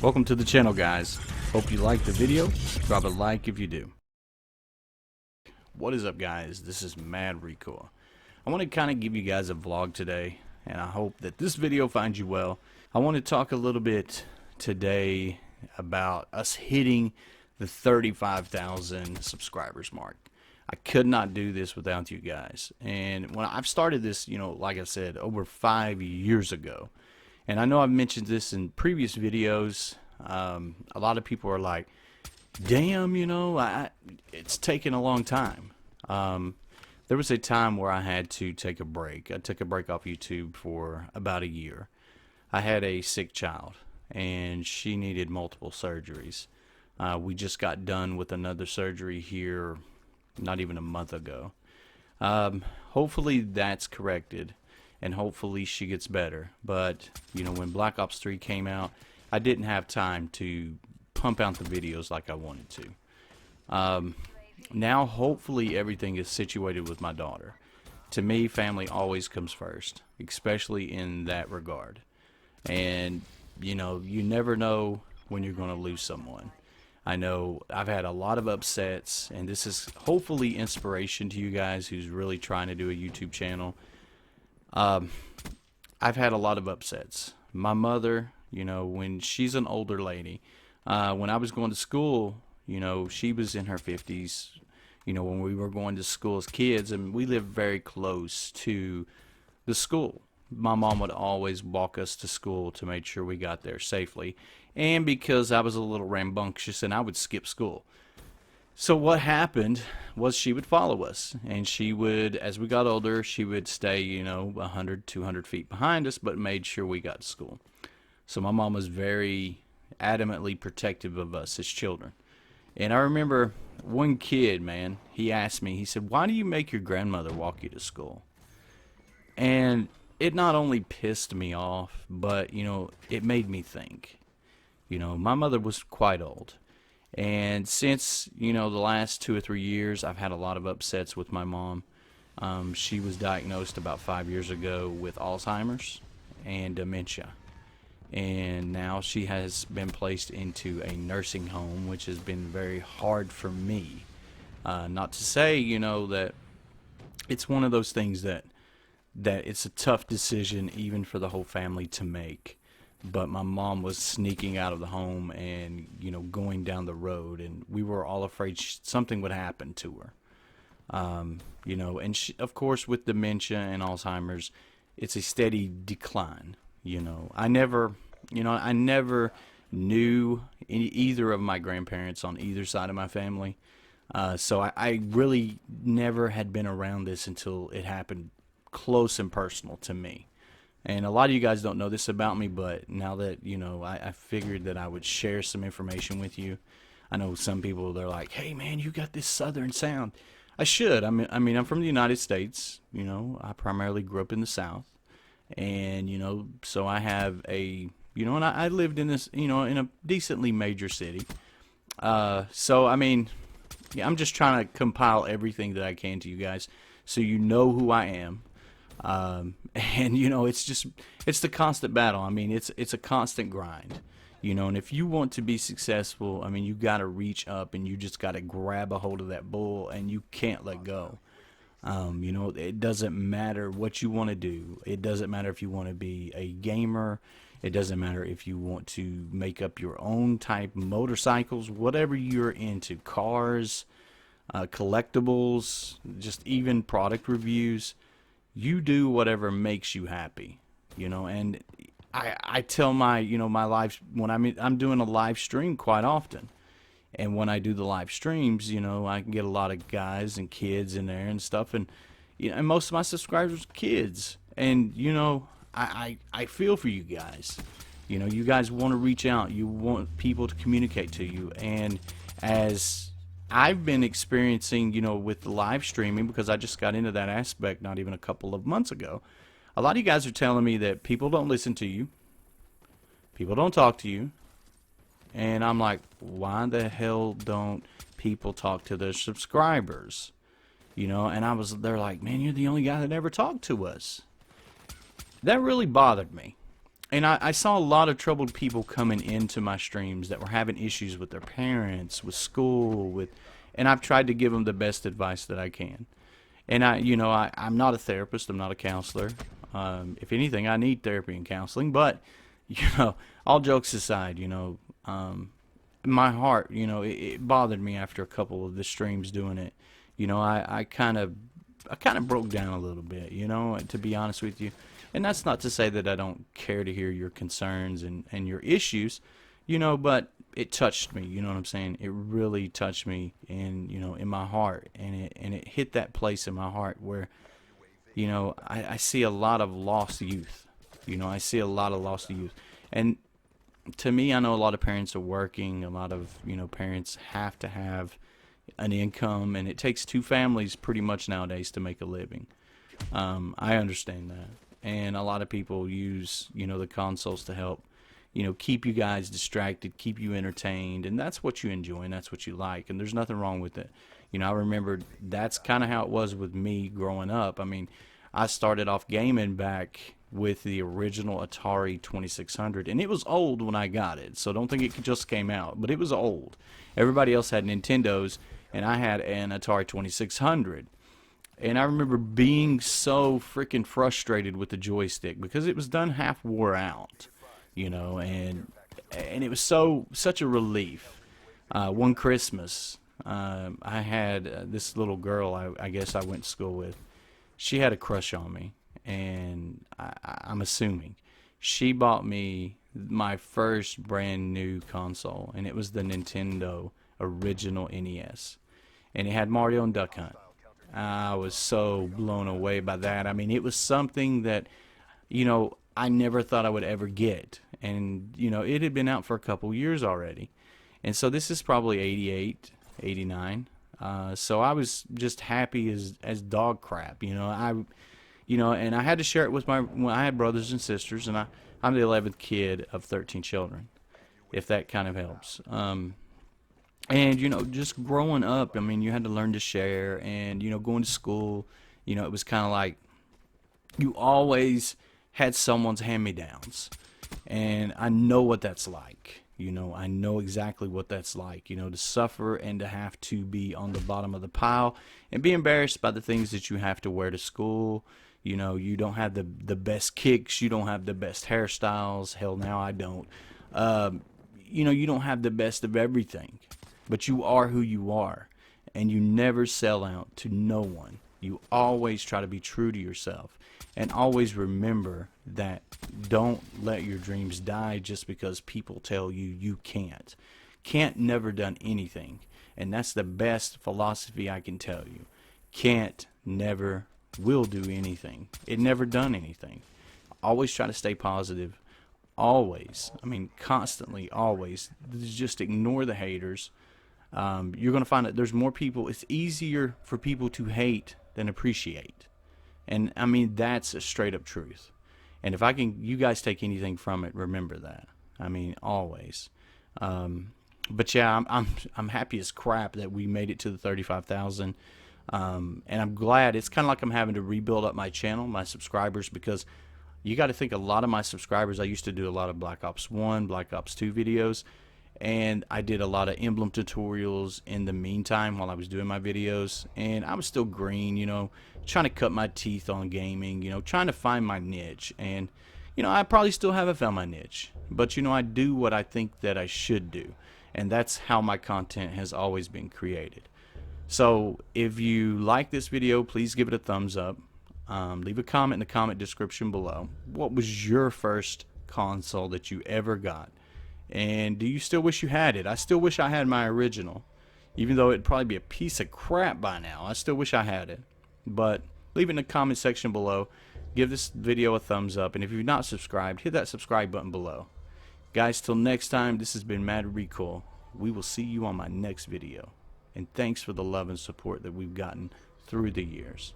Welcome to the channel, guys. Hope you like the video. Drop a like if you do. What is up, guys? This is MadRecoil. I want to kind of give you guys a vlog today, and I hope that this video finds you well. I want to talk a little bit today about us hitting the 35,000 subscribers mark. I could not do this without you guys. And when I've started this, like I said, over 5 years ago. And I know I've mentioned this in previous videos. A lot of people are like, damn, it's taken a long time. There was a time where I had to take a break. I took a break off YouTube for about a year. I had a sick child, and she needed multiple surgeries. We just got done with another surgery here not even a month ago. Hopefully that's corrected, and hopefully she gets better. But when Black Ops 3 came out, I didn't have time to pump out the videos like I wanted to. Now hopefully everything is situated with my daughter. To me, family always comes first, especially in that regard. And you never know when you're going to lose someone. I know I've had a lot of upsets, and this is hopefully inspiration to you guys who's really trying to do a YouTube channel. I've had a lot of upsets. My mother, when she's an older lady, when I was going to school, she was in her 50s, when we were going to school as kids, and we lived very close to the school. My mom would always walk us to school to make sure we got there safely. And because I was a little rambunctious, and I would skip school. So what happened was she would follow us, and she would, as we got older, she would stay, 100, 200 feet behind us, but made sure we got to school. So my mom was very adamantly protective of us as children. And I remember one kid, man, he asked me, he said, "Why do you make your grandmother walk you to school?" And it not only pissed me off, but, it made me think. My mother was quite old. And since, the last 2 or 3 years, I've had a lot of upsets with my mom. She was diagnosed about 5 years ago with Alzheimer's and dementia. And now she has been placed into a nursing home, which has been very hard for me. Not to say, that it's one of those things that it's a tough decision even for the whole family to make. But my mom was sneaking out of the home and, going down the road, and we were all afraid something would happen to her. And she, of course, with dementia and Alzheimer's, it's a steady decline. I never knew either of my grandparents on either side of my family. So I really never had been around this until it happened close and personal to me. And a lot of you guys don't know this about me, but now that, I figured that I would share some information with you. I know some people, they're like, "Hey, man, you got this southern sound." I should. I mean, I'm from the United States. I primarily grew up in the South. And, so I have and I lived in this, in a decently major city. So, yeah, I'm just trying to compile everything that I can to you guys so you know who I am. And it's the constant battle. It's a constant grind, and if you want to be successful, you got to reach up, and you just got to grab a hold of that bull, and you can't let go. It doesn't matter what you want to do. It doesn't matter if you want to be a gamer. It doesn't matter if you want to make up your own type of motorcycles, whatever you're into, cars, collectibles, just even product reviews. You do whatever makes you happy, and I tell my live, when I'm doing a live stream quite often, and when I do the live streams, I can get a lot of guys and kids in there and stuff, and and most of my subscribers are kids, and I feel for you guys. You guys want to reach out, you want people to communicate to you, and as I've been experiencing, with the live streaming, because I just got into that aspect not even a couple of months ago. A lot of you guys are telling me that people don't listen to you, people don't talk to you, and I'm like, why the hell don't people talk to their subscribers? And they're like, "Man, you're the only guy that ever talked to us." That really bothered me. And I saw a lot of troubled people coming into my streams that were having issues with their parents, with school, and I've tried to give them the best advice that I can. And I'm not a therapist, I'm not a counselor. If anything, I need therapy and counseling. But all jokes aside, my heart, it bothered me after a couple of the streams doing it. I kind of broke down a little bit, to be honest with you. And that's not to say that I don't care to hear your concerns and your issues, but it touched me, you know what I'm saying? It really touched me in my heart, and it hit that place in my heart where, I see a lot of lost youth. I see a lot of lost youth. And to me, I know a lot of parents are working, a lot of, parents have to have an income, and it takes two families pretty much nowadays to make a living. I understand that. And a lot of people use, the consoles to help, keep you guys distracted, keep you entertained, and that's what you enjoy and that's what you like, and there's nothing wrong with it. I remember that's kind of how it was with me growing up. I mean, I started off gaming back with the original Atari 2600, and it was old when I got it, so don't think it just came out, but it was old. Everybody else had Nintendos, and I had an Atari 2600. And I remember being so freaking frustrated with the joystick because it was done half wore out, and it was such a relief. One Christmas, I had this little girl I guess I went to school with. She had a crush on me, and I'm assuming she bought me my first brand new console, and it was the Nintendo original NES, and it had Mario and Duck Hunt. I was so blown away by that. I mean, it was something that, I never thought I would ever get. And, it had been out for a couple years already. And so this is probably 88, 89. So I was just happy as dog crap, and I had to share it with I had brothers and sisters, and I'm the 11th kid of 13 children, if that kind of helps. And, just growing up, I mean, you had to learn to share, and, going to school, it was kind of like you always had someone's hand-me-downs. And I know what that's like. I know exactly what that's like, to suffer and to have to be on the bottom of the pile and be embarrassed by the things that you have to wear to school. You don't have the best kicks. You don't have the best hairstyles. Hell, now I don't. You don't have the best of everything. But you are who you are, and you never sell out to no one. You always try to be true to yourself, and always remember that don't let your dreams die just because people tell you you can't. Can't never done anything, and that's the best philosophy I can tell you. Can't never will do anything. It never done anything. Always try to stay positive. Always. I mean, constantly, always. Just ignore the haters. You're going to find that there's more people. It's easier for people to hate than appreciate. And I mean, that's a straight up truth. And if you guys take anything from it, remember that. I mean, always. But yeah, I'm happy as crap that we made it to the 35,000. And I'm glad. It's kind of like I'm having to rebuild up my channel, my subscribers, because you got to think a lot of my subscribers, I used to do a lot of Black Ops 1, Black Ops 2 videos. And I did a lot of emblem tutorials in the meantime while I was doing my videos, and I was still green, trying to cut my teeth on gaming, trying to find my niche. And I probably still haven't found my niche, but I do what I think that I should do, and that's how my content has always been created. So if you like this video, please give it a thumbs up. Leave a comment in the comment description below. What was your first console that you ever got? And do you still wish you had it? I still wish I had my original. Even though it'd probably be a piece of crap by now, I still wish I had it. But leave it in the comment section below. Give this video a thumbs up. And if you've not subscribed, hit that subscribe button below. Guys, till next time, this has been MadRecoil. We will see you on my next video. And thanks for the love and support that we've gotten through the years.